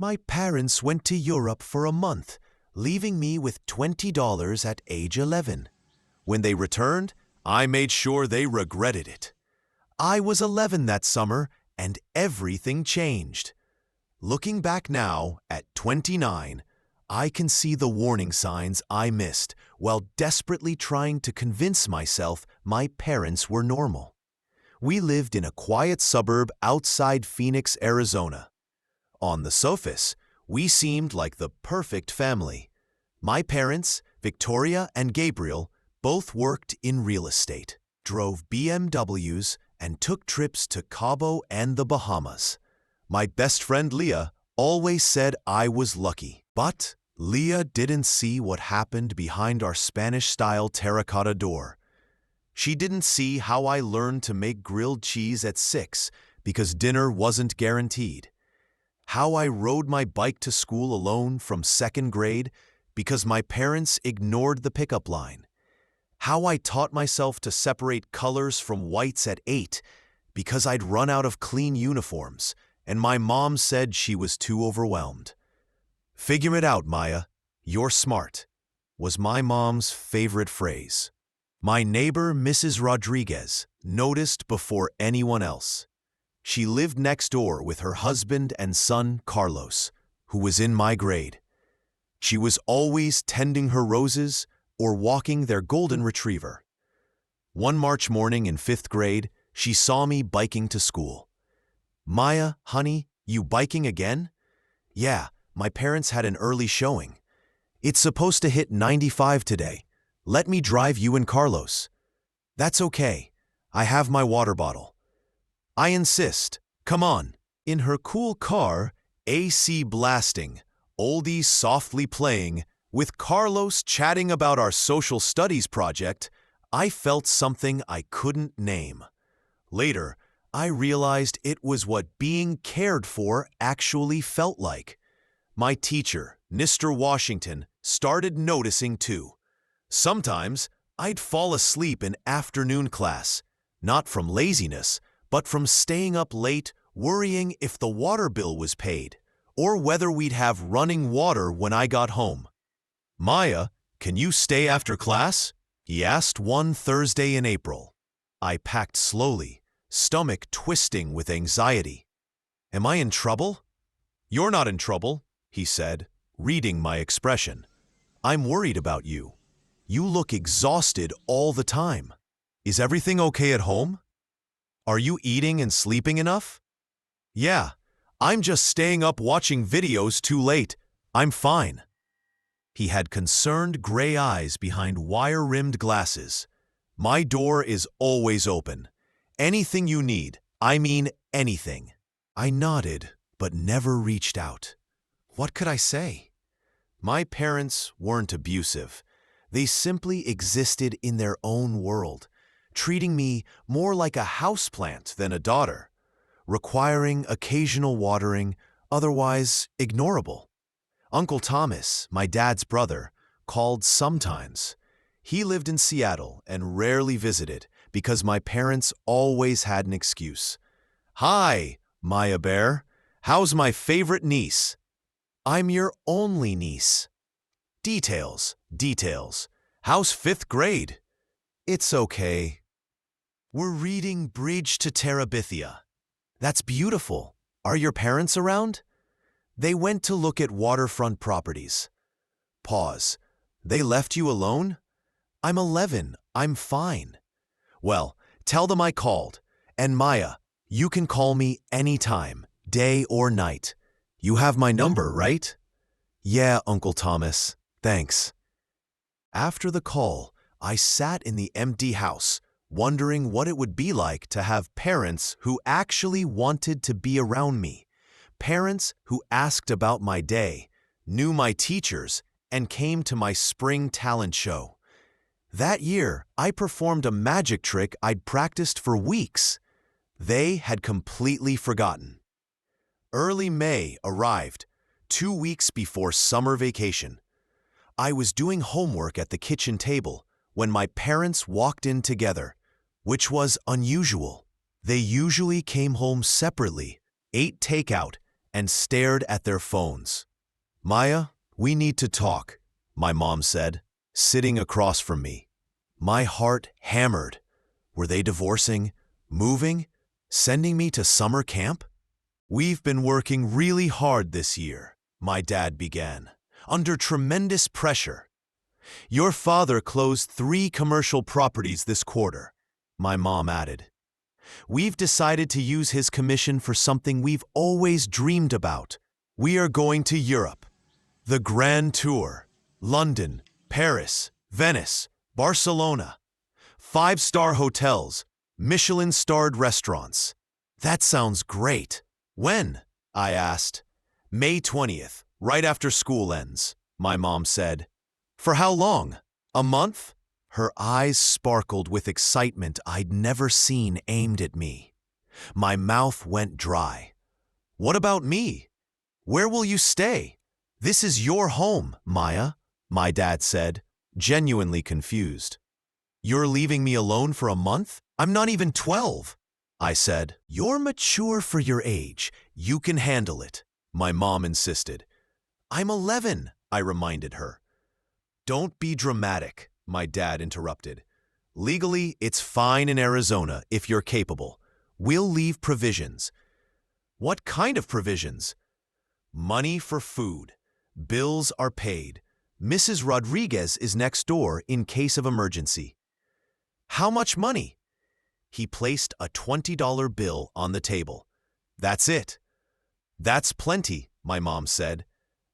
My parents went to Europe for a month, leaving me with $20 at age 11. When they returned, I made sure they regretted it. I was 11 that summer, and everything changed. Looking back now, at 29, I can see the warning signs I missed while desperately trying to convince myself my parents were normal. We lived in a quiet suburb outside Phoenix, Arizona. On the surface, we seemed like the perfect family. My parents, Victoria and Gabriel, both worked in real estate, drove BMWs, and took trips to Cabo and the Bahamas. My best friend Leah always said I was lucky, but Leah didn't see what happened behind our Spanish-style terracotta door. She didn't see how I learned to make grilled cheese at 6 because dinner wasn't guaranteed. How I rode my bike to school alone from 2nd grade because my parents ignored the pickup line. How I taught myself to separate colors from whites at 8 because I'd run out of clean uniforms and my mom said she was too overwhelmed. "Figure it out, Maya. You're smart," was my mom's favorite phrase. My neighbor, Mrs. Rodriguez, noticed before anyone else. She lived next door with her husband and son, Carlos, who was in my grade. She was always tending her roses or walking their golden retriever. One March morning in 5th grade, she saw me biking to school. "Maya, honey, you biking again?" "Yeah, my parents had an early showing. It's supposed to hit 95 today. Let me drive you and Carlos." "That's okay. I have my water bottle." "I insist. Come on." In her cool car, AC blasting, oldies softly playing, with Carlos chatting about our social studies project, I felt something I couldn't name. Later, I realized it was what being cared for actually felt like. My teacher, Mr. Washington, started noticing too. Sometimes, I'd fall asleep in afternoon class, not from laziness, but from staying up late worrying if the water bill was paid, or whether we'd have running water when I got home. "Maya, can you stay after class?" he asked one Thursday in April. I packed slowly, stomach twisting with anxiety. "Am I in trouble?" "You're not in trouble," he said, reading my expression. "I'm worried about you. You look exhausted all the time. Is everything okay at home? Are you eating and sleeping enough?" "Yeah, I'm just staying up watching videos too late. I'm fine." He had concerned gray eyes behind wire-rimmed glasses. "My door is always open. Anything you need, I mean anything." I nodded, but never reached out. What could I say? My parents weren't abusive. They simply existed in their own world, treating me more like a houseplant than a daughter, requiring occasional watering, otherwise ignorable. Uncle Thomas, my dad's brother, called sometimes. He lived in Seattle and rarely visited because my parents always had an excuse. "Hi, Maya Bear. How's my favorite niece?" "I'm your only niece." Details, details. How's 5th grade?" "It's okay." "We're reading Bridge to Terabithia." "That's beautiful. Are your parents around?" "They went to look at waterfront properties." Pause. "They left you alone?" "I'm 11. I'm fine." "Well, tell them I called. And Maya, you can call me anytime, day or night. You have my number, right?" "Yeah, Uncle Thomas. Thanks." After the call, I sat in the empty house, wondering what it would be like to have parents who actually wanted to be around me. Parents who asked about my day, knew my teachers, and came to my spring talent show. That year, I performed a magic trick I'd practiced for weeks. They had completely forgotten. Early May arrived, 2 weeks before summer vacation. I was doing homework at the kitchen table when my parents walked in together, which was unusual. They usually came home separately, ate takeout, and stared at their phones. "Maya, we need to talk," my mom said, sitting across from me. My heart hammered. Were they divorcing, moving, sending me to summer camp? "We've been working really hard this year," my dad began, "under tremendous pressure. Your father closed 3 commercial properties this quarter," my mom added. "We've decided to use his commission for something we've always dreamed about. We are going to Europe. The Grand Tour. London, Paris, Venice, Barcelona. 5-star hotels, Michelin-starred restaurants." "That sounds great. When?" I asked. "May 20th, right after school ends," my mom said. "For how long? A month?" Her eyes sparkled with excitement I'd never seen aimed at me. My mouth went dry. "What about me? Where will you stay? This is your home, Maya," my dad said, genuinely confused. "You're leaving me alone for a month? I'm not even 12. I said. "You're mature for your age. You can handle it," my mom insisted. "I'm 11, I reminded her. "Don't be dramatic," my dad interrupted. "Legally, it's fine in Arizona if you're capable. We'll leave provisions." "What kind of provisions?" "Money for food. Bills are paid. Mrs. Rodriguez is next door in case of emergency." "How much money?" He placed a $20 bill on the table. "That's it." "That's plenty," my mom said.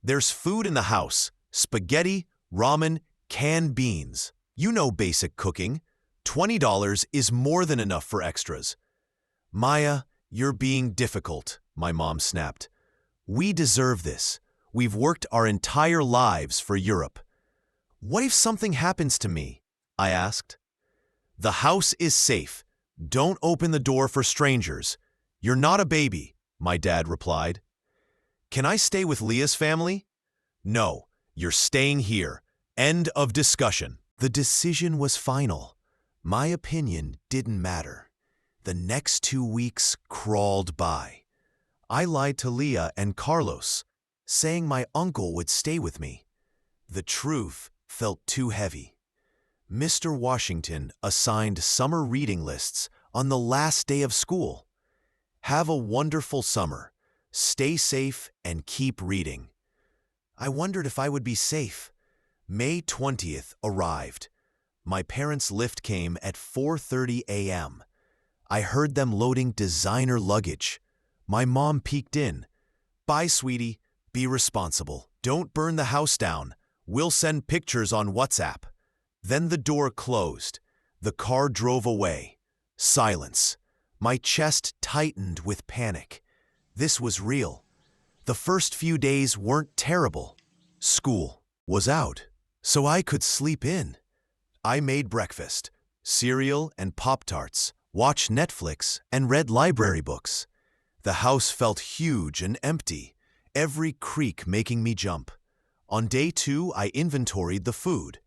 "There's food in the house. Spaghetti, ramen, canned beans. You know basic cooking. $20 is more than enough for extras." "Maya, you're being difficult," my mom snapped. "We deserve this. We've worked our entire lives for Europe." "What if something happens to me?" I asked. "The house is safe. Don't open the door for strangers. You're not a baby," my dad replied. "Can I stay with Leah's family?" "No, you're staying here. End of discussion." The decision was final. My opinion didn't matter. The next 2 weeks crawled by. I lied to Leah and Carlos, saying my uncle would stay with me. The truth felt too heavy. Mr. Washington assigned summer reading lists on the last day of school. "Have a wonderful summer. Stay safe and keep reading." I wondered if I would be safe. May 20th arrived. My parents' lift came at 4:30 a.m. I heard them loading designer luggage. My mom peeked in. "Bye, sweetie. Be responsible. Don't burn the house down. We'll send pictures on WhatsApp." Then the door closed. The car drove away. Silence. My chest tightened with panic. This was real. The first few days weren't terrible. School was out, so I could sleep in. I made breakfast, cereal and Pop-Tarts, watched Netflix, and read library books. The house felt huge and empty, every creak making me jump. On day 2, I inventoried the food.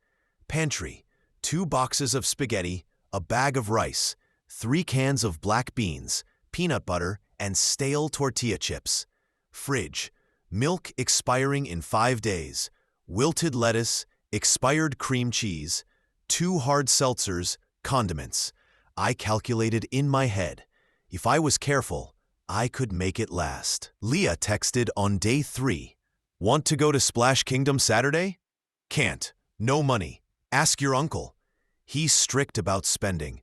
Pantry, 2 boxes of spaghetti, a bag of rice, 3 cans of black beans, peanut butter, and stale tortilla chips. Fridge, milk expiring in 5 days, wilted lettuce, expired cream cheese, 2 hard seltzers, condiments. I calculated in my head. If I was careful, I could make it last. Leah texted on day 3. "Want to go to Splash Kingdom Saturday?" "Can't. No money. Ask your uncle. He's strict about spending."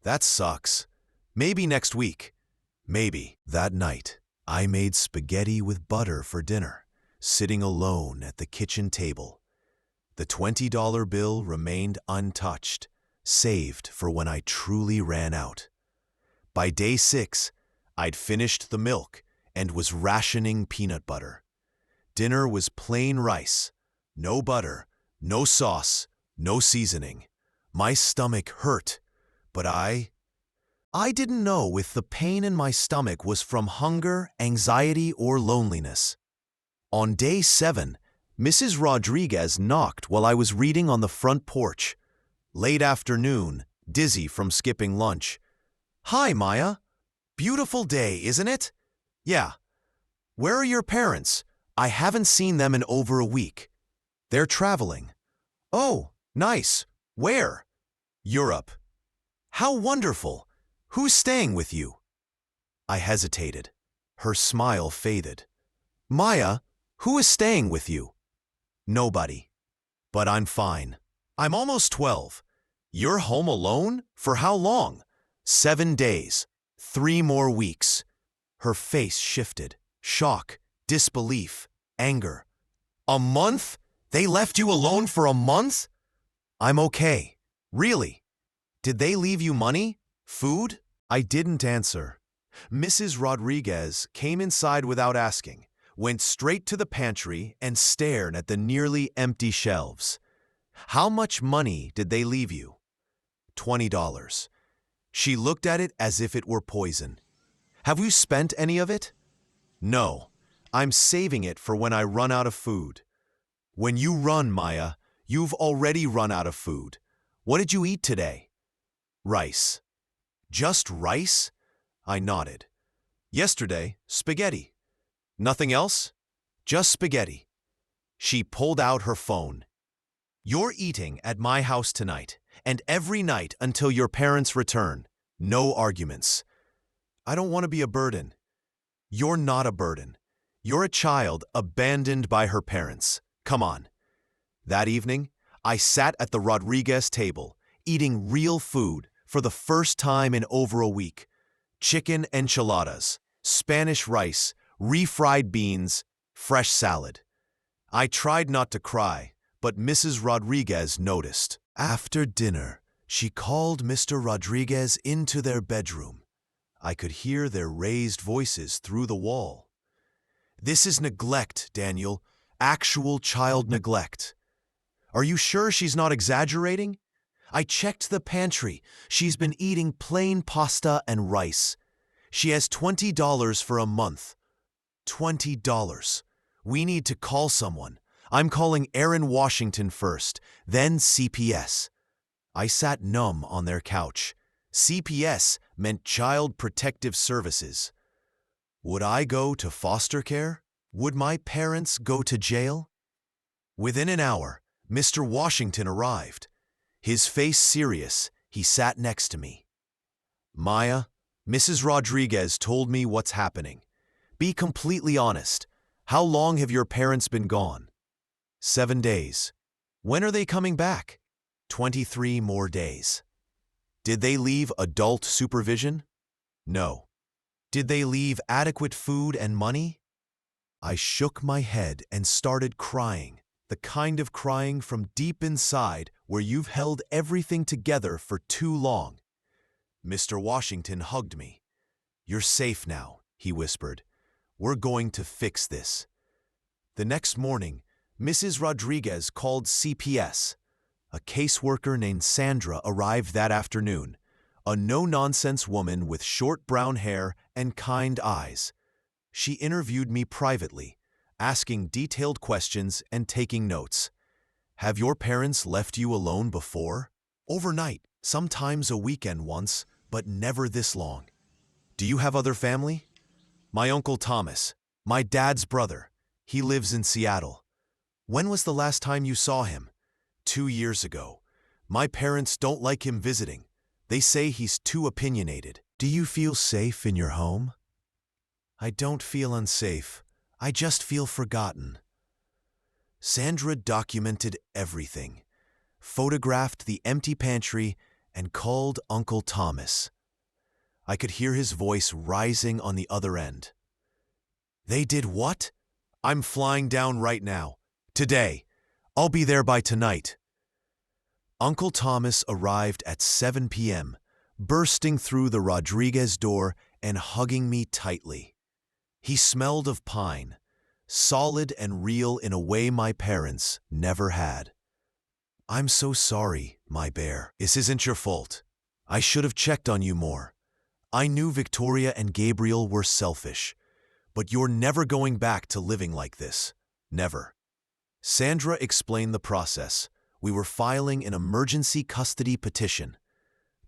"That sucks. Maybe next week." Maybe. That night, I made spaghetti with butter for dinner, sitting alone at the kitchen table. The $20 bill remained untouched, saved for when I truly ran out. By day 6, I'd finished the milk and was rationing peanut butter. Dinner was plain rice, no butter, no sauce, no seasoning. My stomach hurt, but I didn't know if the pain in my stomach was from hunger, anxiety, or loneliness. On day 7, Mrs. Rodriguez knocked while I was reading on the front porch. Late afternoon, dizzy from skipping lunch. "Hi, Maya. Beautiful day, isn't it?" "Yeah." Where are your parents? I haven't seen them in over a week. They're traveling. Oh, nice. Where? Europe. How wonderful. Who's staying with you? I hesitated. Her smile faded. Maya, who is staying with you? Nobody. But I'm fine. I'm almost 12. You're home alone? For how long? 7 days. 3 more weeks. Her face shifted. Shock, disbelief, anger. A month? They left you alone for a month? I'm okay. Really? Did they leave you money? Food? I didn't answer. Mrs. Rodriguez came inside without asking, went straight to the pantry and stared at the nearly empty shelves. How much money did they leave you? $20. She looked at it as if it were poison. Have you spent any of it? No. I'm saving it for when I run out of food. When you run, Maya, you've already run out of food. What did you eat today? Rice. Just rice? I nodded. Yesterday, spaghetti. Nothing else? Just spaghetti. She pulled out her phone. You're eating at my house tonight, and every night until your parents return. No arguments. I don't want to be a burden. You're not a burden. You're a child abandoned by her parents. Come on. That evening, I sat at the Rodriguez table, eating real food for the first time in over a week. Chicken enchiladas, Spanish rice, refried beans, fresh salad. I tried not to cry, but Mrs. Rodriguez noticed. After dinner, she called Mr. Rodriguez into their bedroom. I could hear their raised voices through the wall. This is neglect, Daniel. Actual child neglect. Are you sure she's not exaggerating? I checked the pantry. She's been eating plain pasta and rice. She has $20 for a month. $20. We need to call someone. I'm calling Aaron Washington first, then CPS. I sat numb on their couch. CPS meant Child Protective Services. Would I go to foster care? Would my parents go to jail? Within an hour, Mr. Washington arrived. His face serious, he sat next to me. Maya, Mrs. Rodriguez told me what's happening. Be completely honest. How long have your parents been gone? 7 days. When are they coming back? 23 more days. Did they leave adult supervision? No. Did they leave adequate food and money? I shook my head and started crying, the kind of crying from deep inside where you've held everything together for too long. Mr. Washington hugged me. You're safe now, he whispered. We're going to fix this. The next morning, Mrs. Rodriguez called CPS. A caseworker named Sandra arrived that afternoon, a no-nonsense woman with short brown hair and kind eyes. She interviewed me privately, asking detailed questions and taking notes. Have your parents left you alone before? Overnight, sometimes a weekend once, but never this long. Do you have other family? My Uncle Thomas, my dad's brother. He lives in Seattle. When was the last time you saw him? 2 years ago. My parents don't like him visiting. They say he's too opinionated. Do you feel safe in your home? I don't feel unsafe. I just feel forgotten. Sandra documented everything, photographed the empty pantry, and called Uncle Thomas. I could hear his voice rising on the other end. They did what? I'm flying down right now. Today. I'll be there by tonight. Uncle Thomas arrived at 7 p.m., bursting through the Rodriguez door and hugging me tightly. He smelled of pine, solid and real in a way my parents never had. I'm so sorry, my bear. This isn't your fault. I should have checked on you more. I knew Victoria and Gabriel were selfish, but you're never going back to living like this. Never. Sandra explained the process. We were filing an emergency custody petition.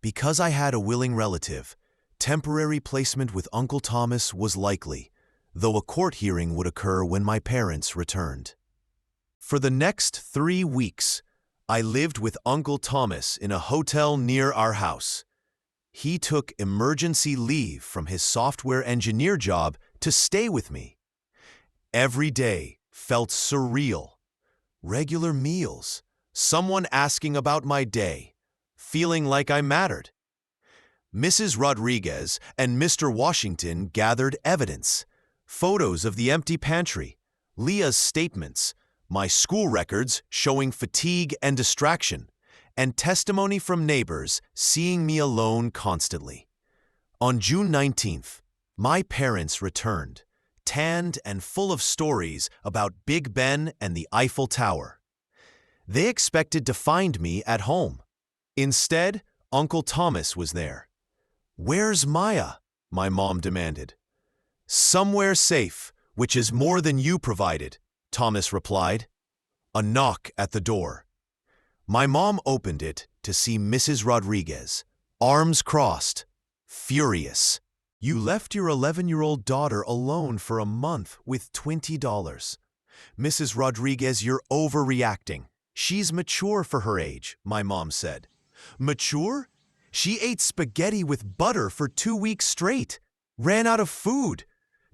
Because I had a willing relative, temporary placement with Uncle Thomas was likely. though a court hearing would occur when my parents returned. For the next 3 weeks, I lived with Uncle Thomas in a hotel near our house. He took emergency leave from his software engineer job to stay with me. Every day felt surreal. Regular meals, someone asking about my day, feeling like I mattered. Mrs. Rodriguez and Mr. Washington gathered evidence, photos of the empty pantry, Leah's statements, my school records showing fatigue and distraction, and testimony from neighbors seeing me alone constantly. On June 19th, my parents returned, tanned and full of stories about Big Ben and the Eiffel Tower. They expected to find me at home. Instead, Uncle Thomas was there. "Where's Maya?" my mom demanded. "Somewhere safe, which is more than you provided," Thomas replied. A knock at the door. My mom opened it to see Mrs. Rodriguez, arms crossed, furious. "You left your 11-year-old daughter alone for a month with $20. Mrs. Rodriguez, you're overreacting. She's mature for her age," my mom said. "Mature? She ate spaghetti with butter for 2 weeks straight. Ran out of food.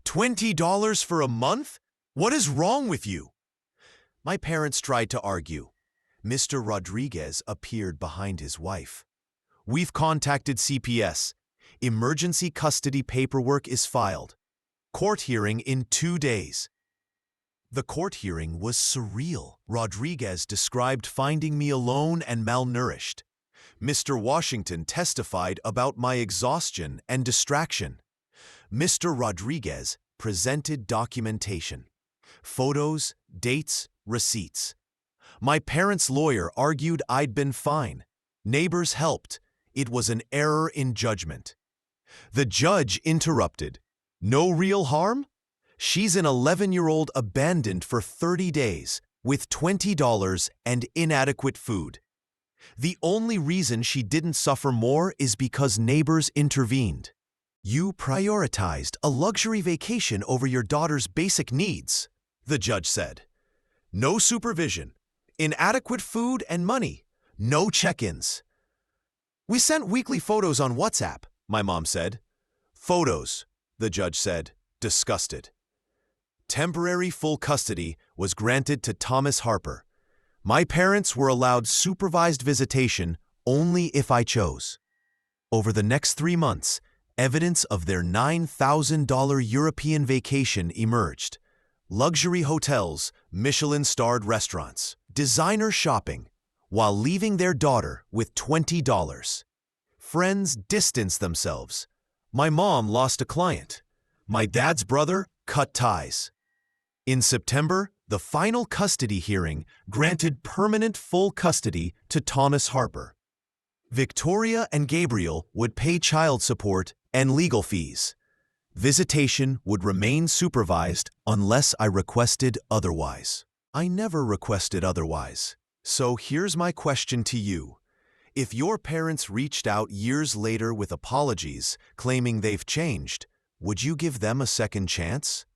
$20 for a month? What is wrong with you?" My parents tried to argue. Mr. Rodriguez appeared behind his wife. "We've contacted CPS. Emergency custody paperwork is filed. Court hearing in 2 days." The court hearing was surreal. Rodriguez described finding me alone and malnourished. Mr. Washington testified about my exhaustion and distraction. Mr. Rodriguez presented documentation, photos, dates, receipts. My parents' lawyer argued I'd been fine. Neighbors helped. It was an error in judgment. The judge interrupted. "No real harm? She's an 11-year-old abandoned for 30 days with $20 and inadequate food. The only reason she didn't suffer more is because neighbors intervened. You prioritized a luxury vacation over your daughter's basic needs," the judge said. "No supervision, inadequate food and money, no check-ins." "We sent weekly photos on WhatsApp," my mom said. "Photos," the judge said, disgusted. Temporary full custody was granted to Thomas Harper. My parents were allowed supervised visitation only if I chose. Over the next 3 months, evidence of their $9,000 European vacation emerged. Luxury hotels, Michelin-starred restaurants, designer shopping, while leaving their daughter with $20. Friends distanced themselves. My mom lost a client. My dad's brother cut ties. In September, the final custody hearing granted permanent full custody to Thomas Harper. Victoria and Gabriel would pay child support and legal fees. Visitation would remain supervised unless I requested otherwise. I never requested otherwise. So here's my question to you. If your parents reached out years later with apologies, claiming they've changed, would you give them a second chance?